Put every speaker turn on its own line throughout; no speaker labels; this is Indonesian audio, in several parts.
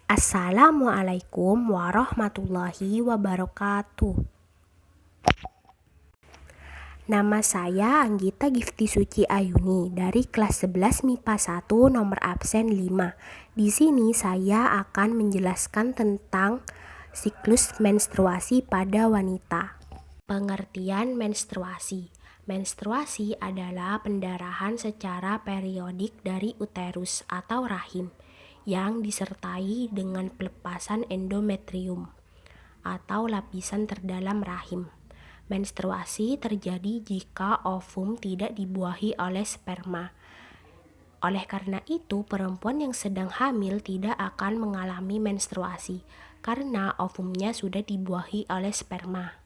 Assalamualaikum warahmatullahi wabarakatuh. Nama saya Anggita Gifty Suci Ayuni dari kelas 11 MIPA 1 nomor absen 5. Di sini saya akan menjelaskan tentang siklus menstruasi pada wanita. Pengertian menstruasi. Menstruasi adalah pendarahan secara periodik dari uterus atau rahim yang disertai dengan pelepasan endometrium atau lapisan terdalam rahim. Menstruasi terjadi jika ovum tidak dibuahi oleh sperma. Oleh karena itu, perempuan yang sedang hamil tidak akan mengalami menstruasi karena ovumnya sudah dibuahi oleh sperma.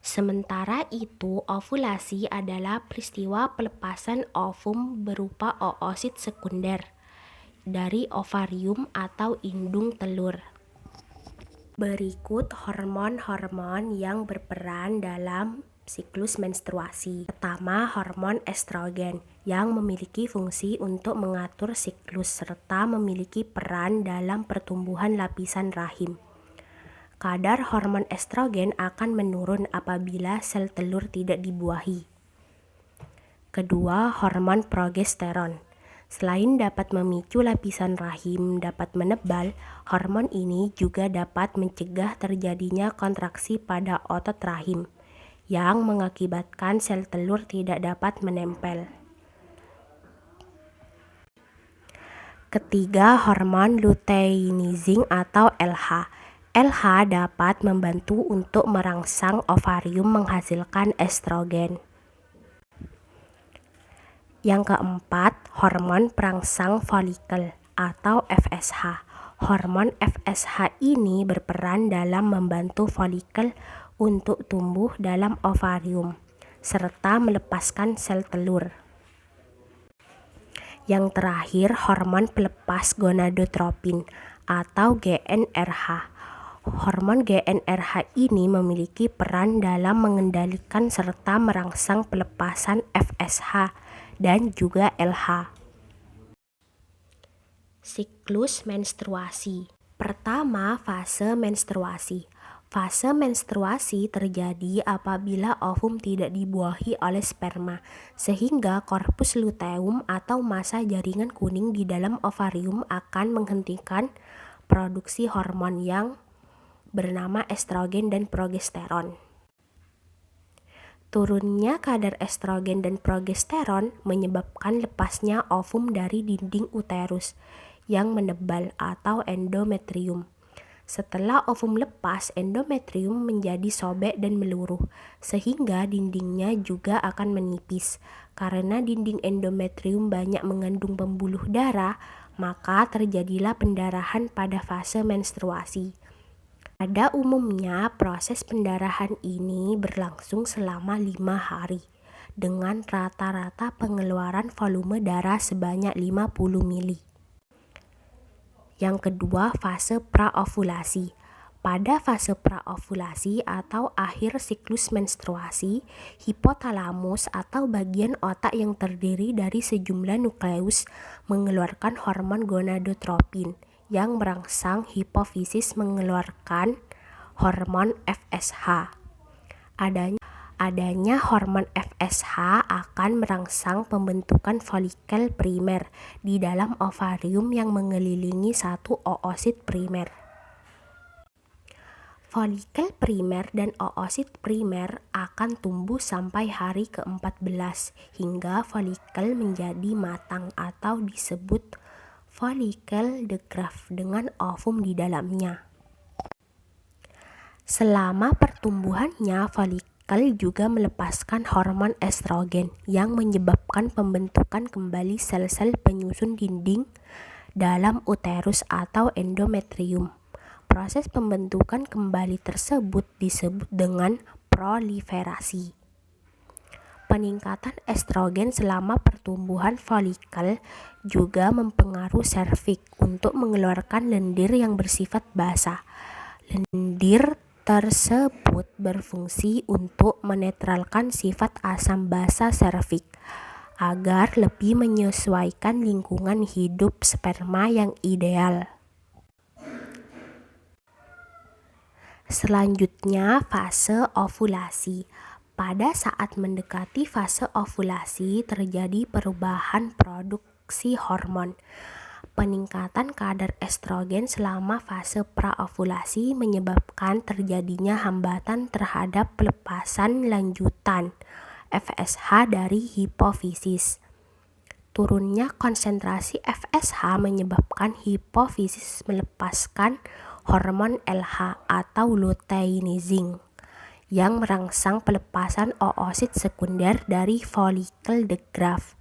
Sementara itu, ovulasi adalah peristiwa pelepasan ovum berupa oosit sekunder dari ovarium atau indung telur. Berikut hormon-hormon yang berperan dalam siklus menstruasi. Pertama, hormon estrogen yang memiliki fungsi untuk mengatur siklus serta memiliki peran dalam pertumbuhan lapisan rahim. Kadar hormon estrogen akan menurun apabila sel telur tidak dibuahi. Kedua, hormon progesteron. Selain dapat memicu lapisan rahim dapat menebal, hormon ini juga dapat mencegah terjadinya kontraksi pada otot rahim, yang mengakibatkan sel telur tidak dapat menempel. Ketiga, hormon luteinizing atau LH. LH dapat membantu untuk merangsang ovarium menghasilkan estrogen. Yang keempat, hormon perangsang folikel atau FSH. Hormon FSH ini berperan dalam membantu folikel untuk tumbuh dalam ovarium serta melepaskan sel telur. Yang terakhir, hormon pelepas gonadotropin atau GnRH. Hormon GnRH ini memiliki peran dalam mengendalikan serta merangsang pelepasan FSH dan juga LH. Siklus menstruasi. Pertama, fase menstruasi. Fase menstruasi terjadi apabila ovum tidak dibuahi oleh sperma, sehingga korpus luteum atau massa jaringan kuning di dalam ovarium akan menghentikan produksi hormon yang bernama estrogen dan progesteron. Turunnya kadar estrogen dan progesteron menyebabkan lepasnya ovum dari dinding uterus yang menebal atau endometrium. Setelah ovum lepas, endometrium menjadi sobek dan meluruh, sehingga dindingnya juga akan menipis. Karena dinding endometrium banyak mengandung pembuluh darah, maka terjadilah pendarahan pada fase menstruasi. Pada umumnya, proses pendarahan ini berlangsung selama 5 hari dengan rata-rata pengeluaran volume darah sebanyak 50 mili. Yang kedua, fase praovulasi. Pada fase praovulasi atau akhir siklus menstruasi, hipotalamus atau bagian otak yang terdiri dari sejumlah nukleus mengeluarkan hormon gonadotropin yang merangsang hipofisis mengeluarkan hormon FSH. Adanya hormon FSH akan merangsang pembentukan folikel primer di dalam ovarium yang mengelilingi satu oosit primer. Folikel primer dan oosit primer akan tumbuh sampai hari ke-14 hingga folikel menjadi matang atau disebut folikel de Graaff dengan ovum di dalamnya. Selama pertumbuhannya, folikel juga melepaskan hormon estrogen yang menyebabkan pembentukan kembali sel-sel penyusun dinding dalam uterus atau endometrium. Proses pembentukan kembali tersebut disebut dengan proliferasi. Peningkatan estrogen selama pertumbuhan folikel juga mempengaruhi serviks untuk mengeluarkan lendir yang bersifat basah. Lendir tersebut berfungsi untuk menetralkan sifat asam basa serviks agar lebih menyesuaikan lingkungan hidup sperma yang ideal. Selanjutnya, fase ovulasi. Pada saat mendekati fase ovulasi, terjadi perubahan produksi hormon. Peningkatan kadar estrogen selama fase praovulasi menyebabkan terjadinya hambatan terhadap pelepasan lanjutan FSH dari hipofisis. Turunnya konsentrasi FSH menyebabkan hipofisis melepaskan hormon LH atau luteinizing yang merangsang pelepasan oosit sekunder dari folikel de Graaff.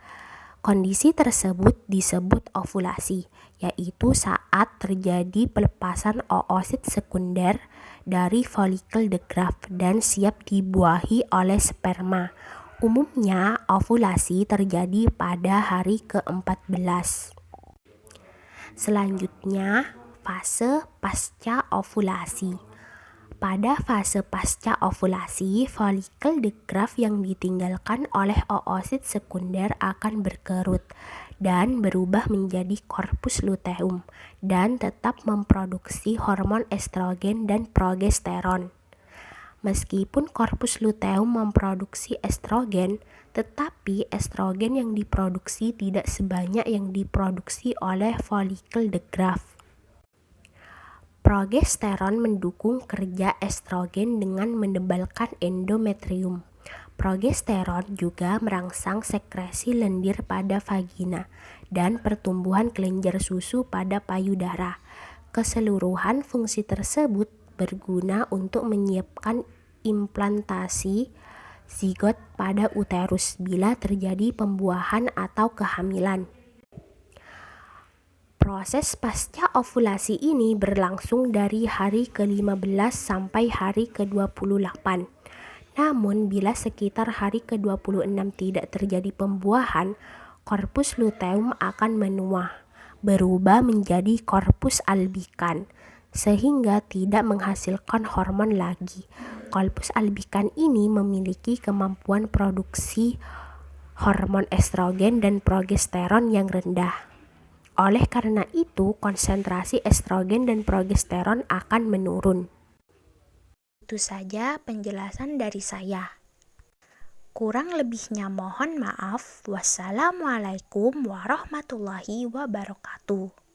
Kondisi tersebut disebut ovulasi, yaitu saat terjadi pelepasan oosit sekunder dari folikel de Graaff dan siap dibuahi oleh sperma. Umumnya, ovulasi terjadi pada hari ke-14. Selanjutnya, fase pasca ovulasi. Pada fase pasca ovulasi, folikel de Graaff yang ditinggalkan oleh oosit sekunder akan berkerut dan berubah menjadi korpus luteum dan tetap memproduksi hormon estrogen dan progesteron. Meskipun korpus luteum memproduksi estrogen, tetapi estrogen yang diproduksi tidak sebanyak yang diproduksi oleh folikel de Graaff. Progesteron mendukung kerja estrogen dengan menebalkan endometrium. Progesteron juga merangsang sekresi lendir pada vagina dan pertumbuhan kelenjar susu pada payudara. Keseluruhan fungsi tersebut berguna untuk menyiapkan implantasi zigot pada uterus bila terjadi pembuahan atau kehamilan. Proses pasca ovulasi ini berlangsung dari hari ke-15 sampai hari ke-28. Namun, bila sekitar hari ke-26 tidak terjadi pembuahan, korpus luteum akan menua, berubah menjadi korpus albikan, sehingga tidak menghasilkan hormon lagi. Korpus albikan ini memiliki kemampuan produksi hormon estrogen dan progesteron yang rendah. Oleh karena itu, konsentrasi estrogen dan progesteron akan menurun. Itu saja penjelasan dari saya. Kurang lebihnya mohon maaf. Wassalamualaikum warahmatullahi wabarakatuh.